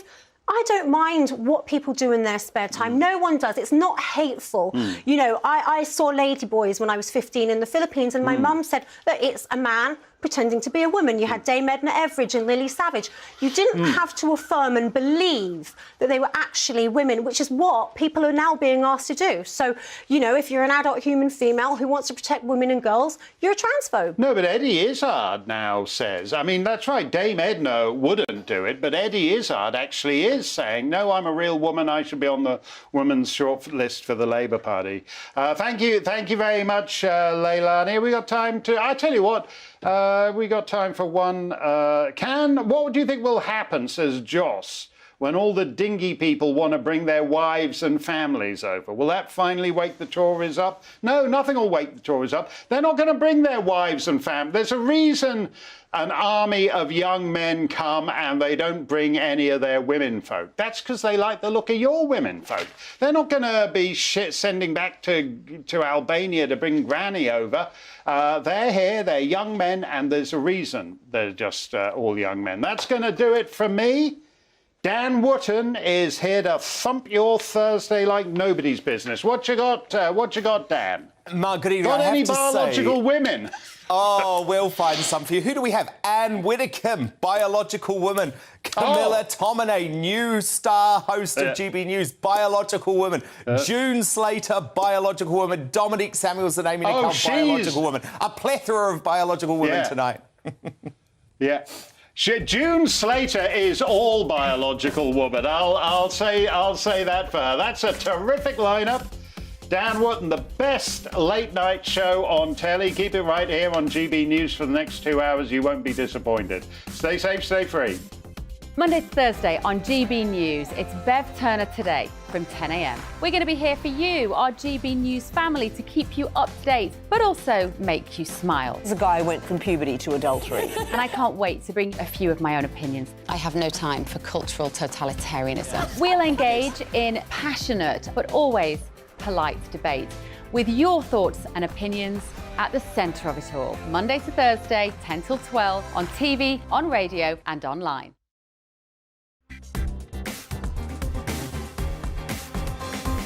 don't mind what people do in their spare time. No one does. It's not hateful. You know, I saw Ladyboys when I was 15 in the Philippines, and my mum said that it's a man pretending to be a woman. You had Dame Edna Everage and Lily Savage. You didn't have to affirm and believe that they were actually women, which is what people are now being asked to do. So, you know, if you're an adult human female who wants to protect women and girls, you're a transphobe. No, but Eddie Izzard now says, I mean, that's right, Dame Edna wouldn't do it, but Eddie Izzard actually is saying, no, I'm a real woman, I should be on the women's short list for the Labour Party. Thank you very much, Leilani. We got time to, I tell you what, we got time for one. What do you think will happen, says Joss, when all the dingy people want to bring their wives and families over? Will that finally wake the Tories up? No, nothing will wake the Tories up. They're not going to bring their wives and families. There's a reason an army of young men come and they don't bring any of their women folk. That's because they like the look of your women folk. They're not going to be sending back to Albania to bring Granny over. They're here, they're young men, and there's a reason they're just all young men. That's going to do it from me. Dan Wootton is here to thump your Thursday like nobody's business. What you got, Dan? Margarita, got I have any to biological say, women? Oh, we'll find some for you. Who do we have? Anne Widdecombe, biological woman. Camilla Tominay, new star host of GB News, biological woman. June Slater, biological woman. Dominique Samuels, the name biological woman. A plethora of biological women tonight. Yeah. June Slater is all biological woman. I'll say that for her. That's a terrific lineup. Dan Wootton, the best late night show on telly. Keep it right here on GB News for the next 2 hours. You won't be disappointed. Stay safe, stay free. Monday to Thursday on GB News, it's Bev Turner Today from 10 a.m. We're going to be here for you, our GB News family, to keep you up to date, but also make you smile. The guy went from puberty to adultery. And I can't wait to bring a few of my own opinions. I have no time for cultural totalitarianism. We'll engage in passionate, but always polite debate with your thoughts and opinions at the centre of it all. Monday to Thursday, 10 till 12 on TV, on radio and online.